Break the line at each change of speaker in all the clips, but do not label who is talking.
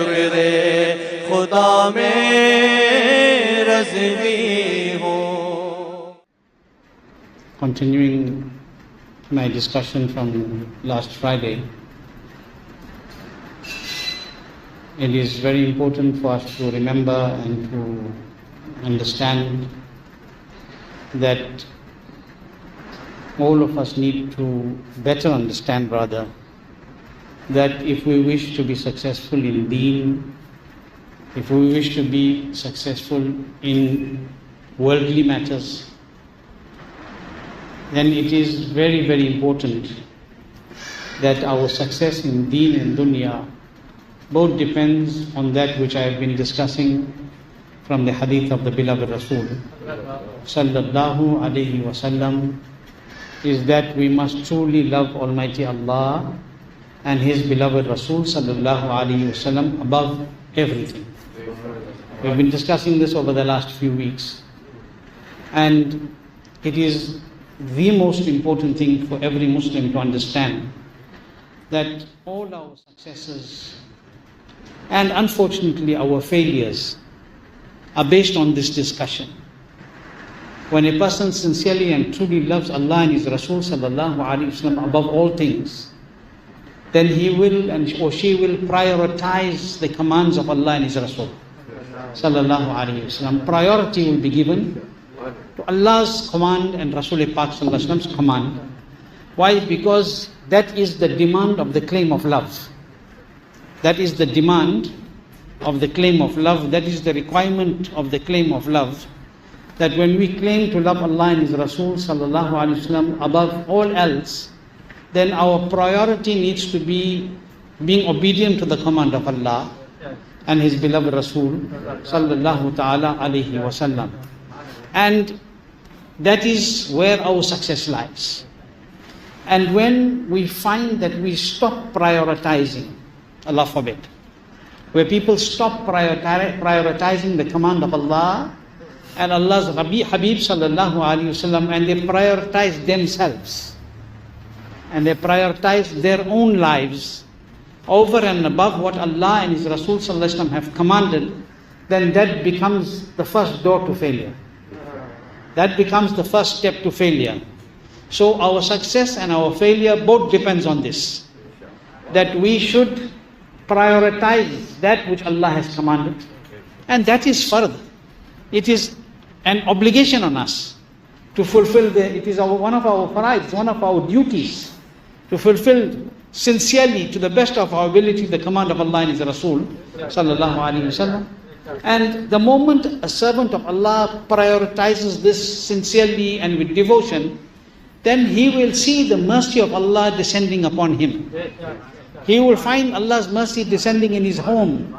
जुर्र खुदा में रज़वी हो.
Continuing my discussion from last Friday, it is very important for us to remember and to understand that all of us need to better understand rather that if we wish to be successful in deen, if we wish to be successful in worldly matters, then it is very, very important that our success in deen and dunya both depends on that which I have been discussing from the hadith of the beloved Rasul sallallahu alayhi wasallam, is that we must truly love Almighty Allah and His beloved Rasul sallallahu alayhi wasallam above everything. We have been discussing this over the last few weeks, and it is the most important thing for every Muslim to understand that all our successes and unfortunately our failures are based on this discussion. When a person sincerely and truly loves Allah and His Rasul sallallahu alaihi wasallam above all things, then he will or she will prioritize the commands of Allah and His Rasul sallallahu alaihi wasallam. Priority will be given to Allah's command and Rasul Pak sallallahu alaihi wasallam's command. Why? Because that is the demand of the claim of love. That is the demand of the claim of love. That is the requirement of the claim of love. That when we claim to love Allah and His Rasul sallallahu alaihi wasallam above all else, then our priority needs to be being obedient to the command of Allah and His beloved Rasul sallallahu ta'ala alaihi wasallam. And that is where our success lies. And when we find that we stop prioritizing, Allah forbid, where people stop prioritizing the command of Allah and Allah's Habib sallallahu alaihi wasallam, and they prioritize themselves and they prioritize their own lives over and above what Allah and His Rasul sallallahu alaihi wasallam have commanded, then that becomes the first door to failure. That becomes the first step to failure. So our success and our failure both depends on this, that we should prioritize that which Allah has commanded, and that is fard. It is an obligation on us to fulfill it is one of our faraid, one of our duties, to fulfill sincerely to the best of our ability the command of Allah and His Rasul sallallahu alaihi wasallam. And the moment a servant of Allah prioritizes this sincerely and with devotion, then he will see the mercy of Allah descending upon him. He will find Allah's mercy descending in his home.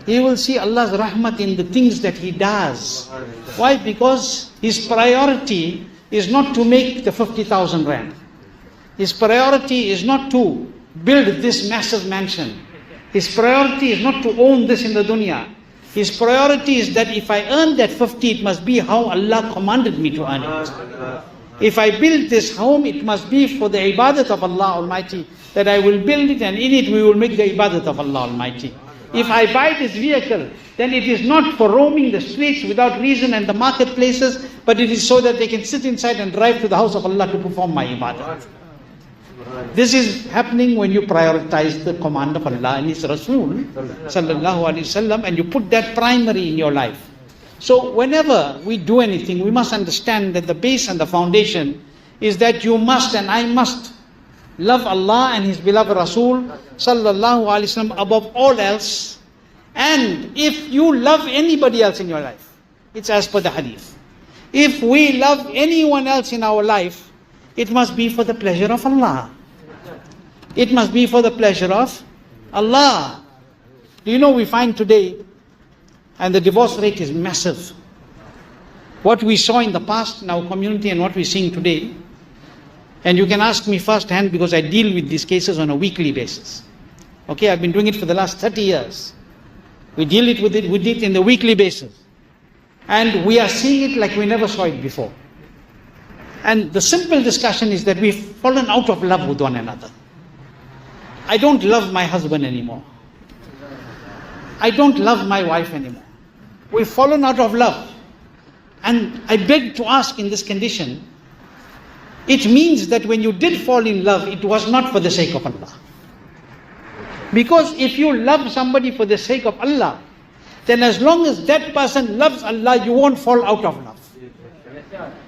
He will see Allah's rahmat in the things that he does. Why? Because his priority is not to make the 50,000 rand. His priority is not to build this massive mansion. His priority is not to own this in the dunya. His priority is that if I earn that 50, it must be how Allah commanded me to earn it. If I build this home, it must be for the ibadat of Allah Almighty, that I will build it and in it we will make the ibadat of Allah Almighty. If I buy this vehicle, then it is not for roaming the streets without reason and the marketplaces, but it is so that they can sit inside and drive to the house of Allah to perform my ibadat. This is happening when you prioritize the command of Allah and His Rasul sallallahu alaihi wasallam, and you put that primary in your life. So whenever we do anything, we must understand that the base and the foundation is that you must and I must love Allah and His beloved Rasul sallallahu alaihi wasallam above all else. And if you love anybody else in your life, it's as per the hadith. If we love anyone else in our life, it must be for the pleasure of Allah. It must be for the pleasure of Allah. Do you know, we find today, and the divorce rate is massive. What we saw in the past in our community and what we're seeing today, and you can ask me firsthand because I deal with these cases on a weekly basis. Okay, I've been doing it for the last 30 years. We deal with it in the weekly basis. And we are seeing it like we never saw it before. And the simple discussion is that we've fallen out of love with one another. I don't love my husband anymore. I don't love my wife anymore. We've fallen out of love. And I beg to ask, in this condition, it means that when you did fall in love, it was not for the sake of Allah. Because if you love somebody for the sake of Allah, then as long as that person loves Allah, you won't fall out of love.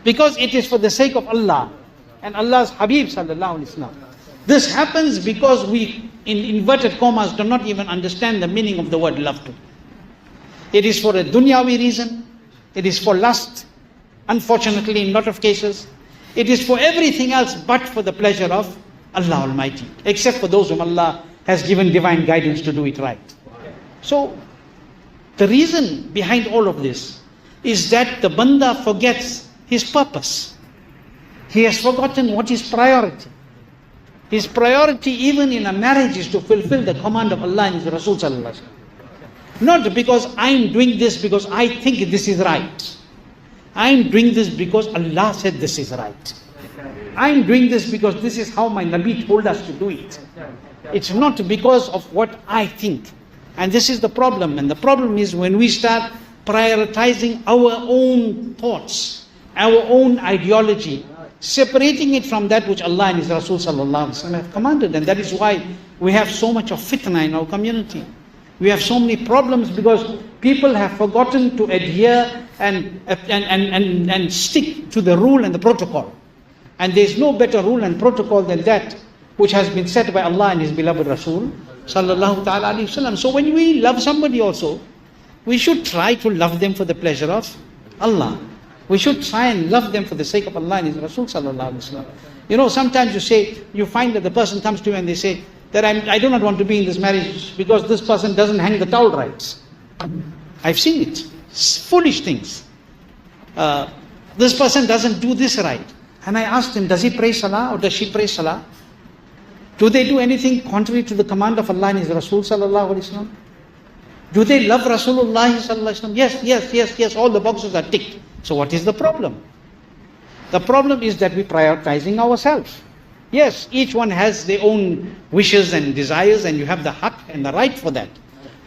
Because it is for the sake of Allah and Allah's Habib sallallahu alaihi wasallam. This happens because we, in inverted commas, do not even understand the meaning of the word love to. It is for a dunyawi reason. It is for lust, unfortunately in a lot of cases. It is for everything else but for the pleasure of Allah Almighty, except for those whom Allah has given divine guidance to do it right. So, the reason behind all of this is that the banda forgets his purpose. He has forgotten what is priority. His priority even in a marriage is to fulfill the command of Allah and His Rasul sallallahu alaihi wasallam. Not because I'm doing this because I think this is right. I'm doing this because Allah said this is right. I'm doing this because this is how my Nabi told us to do it. It's not because of what I think. And this is the problem. And the problem is when we start prioritizing our own thoughts, our own ideology, separating it from that which Allah and His Rasul sallallahu alaihi wasallam have commanded. And that is why we have so much of fitna in our community. We have so many problems because people have forgotten to adhere and stick to the rule and the protocol. And there is no better rule and protocol than that which has been set by Allah and His beloved Rasul sallallahu ta'ala alayhi wasallam. So when we love somebody also, we should try to love them for the pleasure of Allah. We should try and love them for the sake of Allah and His Rasul sallallahu alayhi wasallam. You know, sometimes you find that the person comes to you and they say that I do not want to be in this marriage because this person doesn't hang the towel right. I've seen it. It's foolish things. This person doesn't do this right. And I asked him, does he pray salah or does she pray salah? Do they do anything contrary to the command of Allah and His Rasul sallallahu alaihi wasallam? Do they love Rasulullah sallallahu alaihi wasallam? Yes, all the boxes are ticked. So what is the problem? The problem is that we're prioritizing ourselves. Yes, each one has their own wishes and desires and you have the haq and the right for that.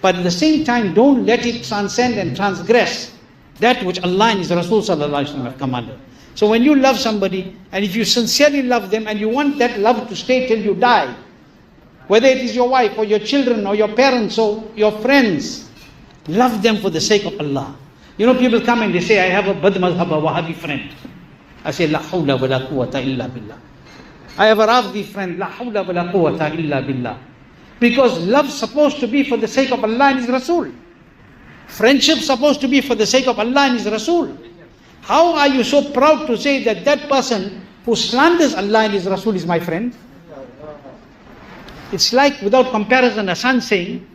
But at the same time, don't let it transcend and transgress that which Allah and His Rasul sallallahu alaihi wasallam have commanded. So when you love somebody, and if you sincerely love them, and you want that love to stay till you die, whether it is your wife or your children or your parents or your friends, love them for the sake of Allah. You know, people come and they say, I have a Bad Mazhab, a Wahhabi friend. I say, La hawla wa la quwwata illa billah. I have a Razvi friend, La hawla wa la quwwata illa billah. Because love's supposed to be for the sake of Allah and His Rasul. Friendship's supposed to be for the sake of Allah and His Rasul. How are you so proud to say that that person who slanders Allah and His Rasul is my friend? It's like, without comparison, a son saying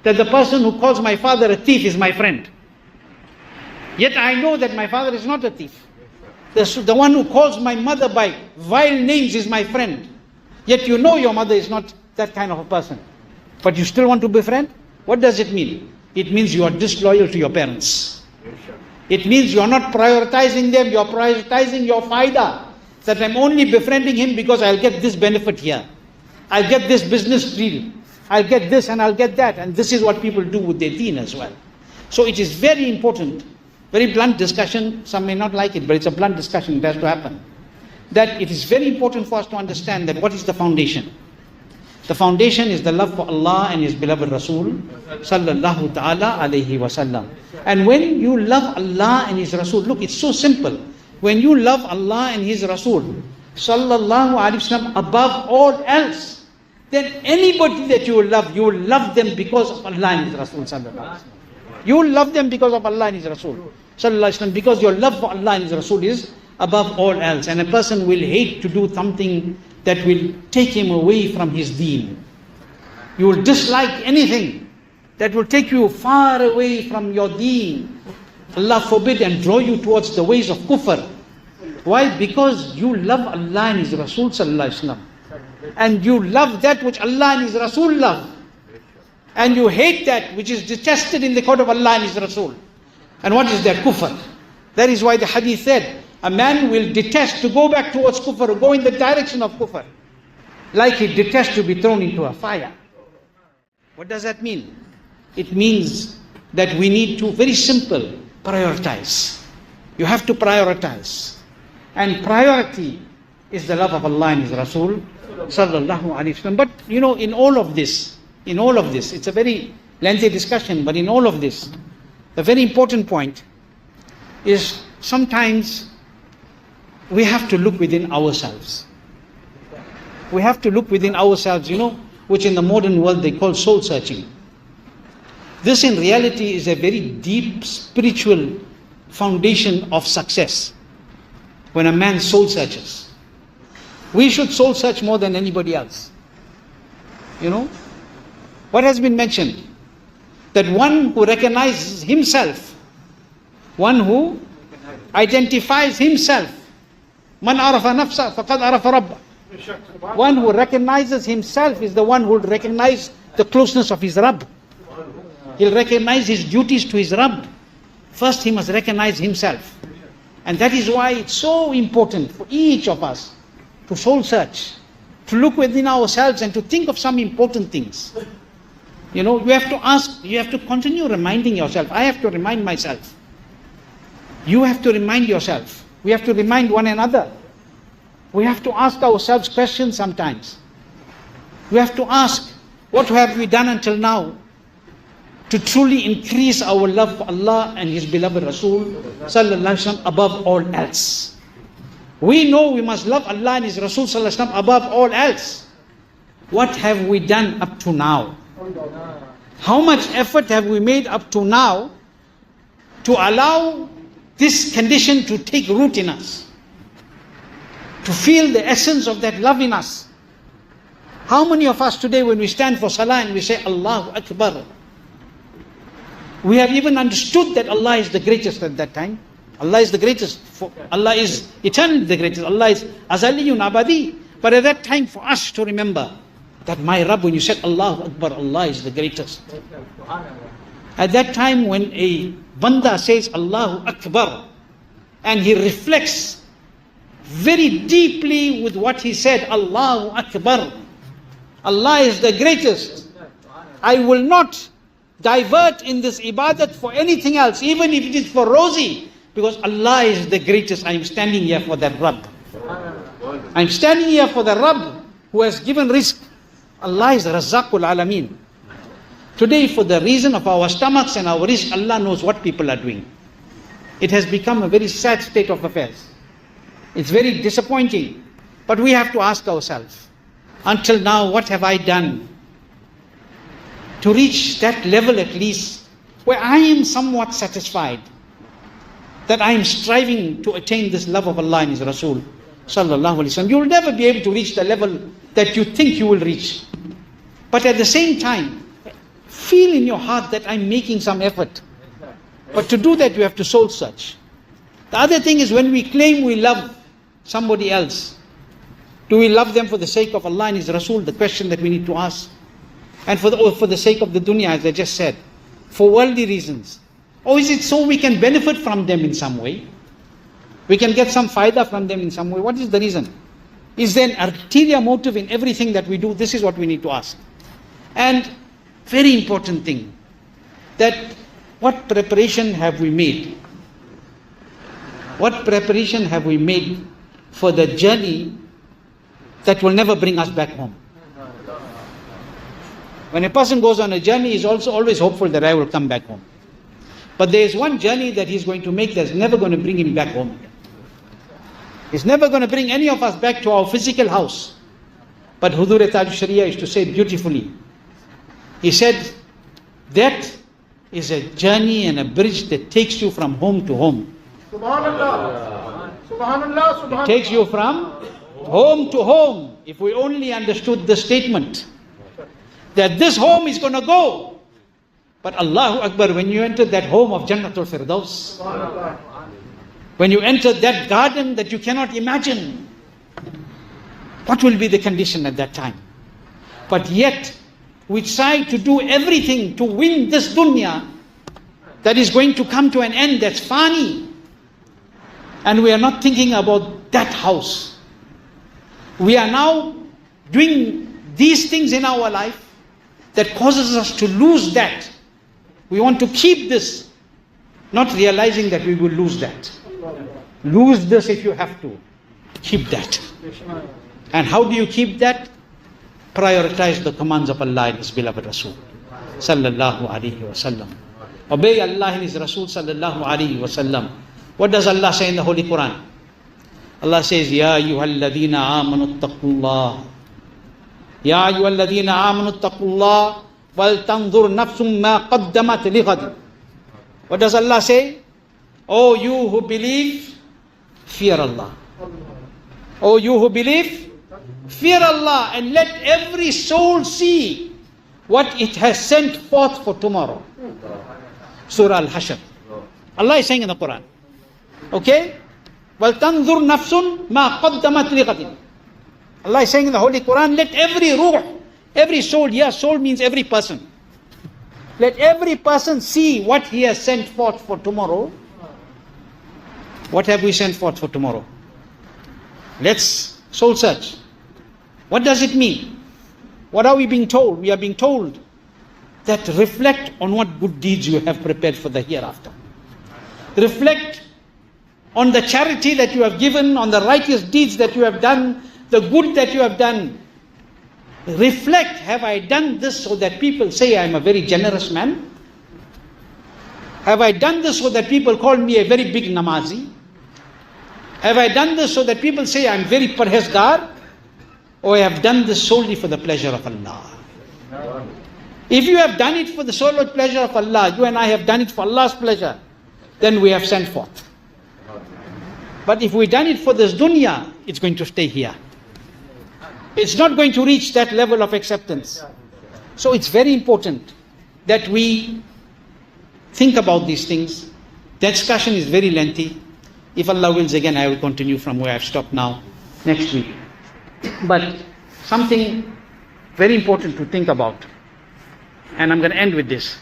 that the person who calls my father a thief is my friend. Yet I know that my father is not a thief. The one who calls my mother by vile names is my friend. Yet you know your mother is not that kind of a person. But you still want to be friend? What does it mean? It means you are disloyal to your parents. It means you are not prioritizing them, you are prioritizing your faida. That I'm only befriending him because I'll get this benefit here. I'll get this business deal. I'll get this and I'll get that. And this is what people do with their deen as well. So it is very important, very blunt discussion. Some may not like it, but it's a blunt discussion. It has to happen. That it is very important for us to understand that what is the foundation. The foundation is the love for Allah and His beloved Rasul sallallahu ta'ala alayhi wa sallam. And when you love Allah and His Rasul, look, it's so simple. When you love Allah and His Rasul sallallahu alayhi wa sallam above all else, then anybody that you will love them because of Allah and His Rasul sallallahu alayhi wa sallam. You will love them because of Allah and His Rasul sallallahu alayhi wa sallam, because your love for Allah and His Rasul is above all else. And a person will hate to do something that will take him away from his deen. You will dislike anything that will take you far away from your deen. Allah forbid, and draw you towards the ways of kufr. Why? Because you love Allah and His Rasul sallallahu alaihi wasallam, and you love that which Allah and His Rasul love, and you hate that which is detested in the court of Allah and His Rasul. And what is that? Kufr. That is why the hadith said, a man will detest to go back towards kufr, or go in the direction of kufr, like he detests to be thrown into a fire. What does that mean? it means that we need to, very simple, prioritize. You have to prioritize. And priority is the love of Allah and His Rasul sallallahu alaihi wasallam. But in all of this, it's a very lengthy discussion, but in all of this, the very important point is sometimes we have to look within ourselves. We have to look within ourselves, which in the modern world they call soul searching. This in reality is a very deep spiritual foundation of success. When a man soul searches, we should soul search more than anybody else. What has been mentioned? That one who recognizes himself, one who identifies himself, man arafa nafsa faqad arafa rabba. One who recognizes himself is the one who will recognize the closeness of his Rabb. He'll recognize his duties to his Rabb. First he must recognize himself. And that is why it's so important for each of us to soul search, to look within ourselves and to think of some important things. You have to ask, you have to continue reminding yourself. I have to remind myself. You have to remind yourself. We have to remind one another. We have to ask ourselves questions sometimes. We have to ask, what have we done until now to truly increase our love for Allah and His beloved Rasul sallallahu alaihi wasallam above all else? We know we must love Allah and His Rasul sallallahu alaihi wasallam above all else. What have we done up to now? How much effort have we made up to now to allow this condition to take root in us? To feel the essence of that love in us. How many of us today, when we stand for Salah and we say Allahu Akbar, we have even understood that Allah is the greatest at that time. Allah is the greatest. Allah is eternally the greatest. Allah is Azaliyun Abadi. But at that time, for us to remember that my Rabb, when you said Allahu Akbar, Allah is the greatest. At that time, when a banda says Allahu Akbar, and he reflects very deeply with what he said, Allahu Akbar, Allah is the greatest. I will not divert in this ibadat for anything else, even if it is for Rosie, because Allah is the greatest. I am standing here for the Rabb. I am standing here for the Rabb who has given rizq. Allah is Razzaqul Alameen. Today, for the reason of our stomachs and our rizq, Allah knows what people are doing. It has become a very sad state of affairs. It's very disappointing. But we have to ask ourselves, until now, what have I done to reach that level at least where I am somewhat satisfied that I am striving to attain this love of Allah and His Rasul sallallahu alaihi wasallam. You will never be able to reach the level that you think you will reach. But at the same time, feel in your heart that I'm making some effort. But to do that, you have to soul search. The other thing is, when we claim we love somebody else, do we love them for the sake of Allah and His Rasul? The question that we need to ask. And for the sake of the dunya, as I just said, for worldly reasons. Or is it so we can benefit from them in some way? We can get some fayda from them in some way. What is the reason? Is there an ulterior motive in everything that we do? This is what we need to ask. And very important thing, that what preparation have we made? What preparation have we made for the journey that will never bring us back home? When a person goes on a journey, he is also always hopeful that I will come back home. But there is one journey that he's going to make that's never going to bring him back home. It's never going to bring any of us back to our physical house. But Hudur Taj Sharia is to say beautifully. He said, that is a journey and a bridge that takes you from home to home. Subhanallah. Subhanallah. Subhanallah. It takes you from home to home. If we only understood the statement that this home is going to go. But Allahu Akbar, when you enter that home of Jannatul Firdaus, when you enter that garden that you cannot imagine, what will be the condition at that time? But yet, we try to do everything to win this dunya that is going to come to an end, that's fani. And we are not thinking about that house. We are now doing these things in our life that causes us to lose that. We want to keep this, not realizing that we will lose that. Lose this if you have to. Keep that. And how do you keep that? Prioritize the commands of Allah and His beloved Rasul sallallahu alaihi wasallam. Obey Allah and His Rasul sallallahu alaihi wasallam. What does Allah say in the Holy Quran? Allah says, Ya ayyuhalladhina amanu attaqullah. Ya ayyuhalladhina amanu attaqullah wal tanzur nafsum ma qaddamat lighad. What does Allah say? Oh, you who believe, fear Allah. Oh, you who believe, fear Allah, and let every soul see what it has sent forth for tomorrow. Surah Al-Hashr. Allah is saying in the Quran. Okay? وَلْتَنْظُرْ نَفْسٌ مَا قَدَّمَتْ لِغَدٍ. Allah is saying in the Holy Quran, let every ruh, every soul, soul means every person. Let every person see what he has sent forth for tomorrow. What have we sent forth for tomorrow? Let's soul search. What does it mean? What are we being told? We are being told that reflect on what good deeds you have prepared for the hereafter. Reflect on the charity that you have given, on the righteous deeds that you have done, the good that you have done. Reflect, have I done this so that people say I am a very generous man? Have I done this so that people call me a very big namazi? Have I done this so that people say I am very parhezgar? Or I have done this solely for the pleasure of Allah? If you have done it for the sole pleasure of Allah, you and I have done it for Allah's pleasure, then we have sent forth. But if we done it for this dunya, it's going to stay here. It's not going to reach that level of acceptance. So it's very important that we think about these things. The discussion is very lengthy. If Allah wills, again I will continue from where I've stopped now next week. But something very important to think about, and I'm going to end with this.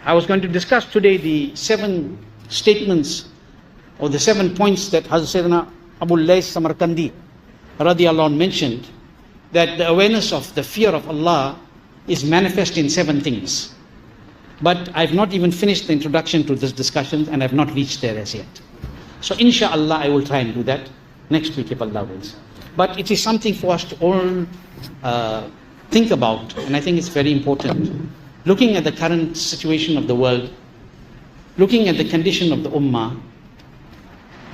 I was going to discuss today the 7 statements or the 7 points that Hazrat Abu Lays Samarkandi radiyallahu anh mentioned, that the awareness of the fear of Allah is manifest in 7 things. But I've not even finished the introduction to this discussion, and I've not reached there as yet. So inshallah I will try and do that next week if Allah wills. But it is something for us to all think about, and I think it's very important. Looking at the current situation of the world, looking at the condition of the ummah,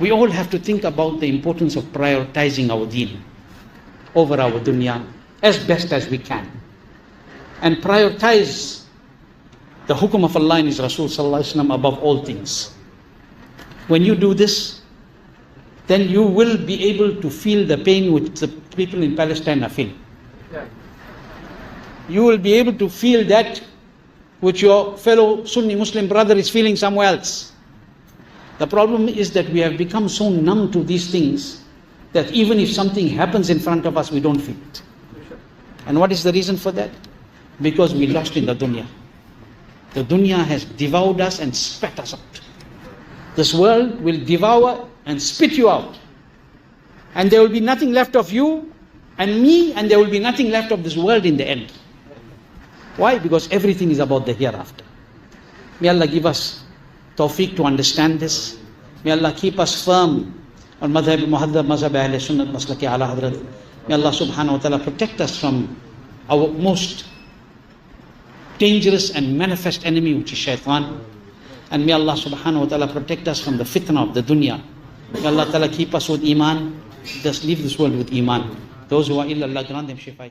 we all have to think about the importance of prioritizing our deen over our dunya as best as we can. And prioritize the hukum of Allah and His Rasul sallallahu alaihi wasallam above all things. When you do this, then you will be able to feel the pain which the people in Palestine are feeling. You will be able to feel that which your fellow Sunni Muslim brother is feeling somewhere else. The problem is that we have become so numb to these things that even if something happens in front of us, we don't feel it. And what is the reason for that? Because we lost in the dunya. The dunya has devoured us and spat us out. This world will devour and spit you out. And there will be nothing left of you and me, and there will be nothing left of this world in the end. Why? Because everything is about the hereafter. May Allah give us tawfiq to understand this. May Allah keep us firm on madhab mazhab ahl sunnat maslaki ala Hazrat. May Allah subhanahu wa ta'ala protect us from our most dangerous and manifest enemy, which is shaitan. And may Allah subhanahu wa ta'ala protect us from the fitna of the dunya. May Allah ta'ala keep us with iman. Just leave this world with iman. Those who are ill, Allah grant them shifa.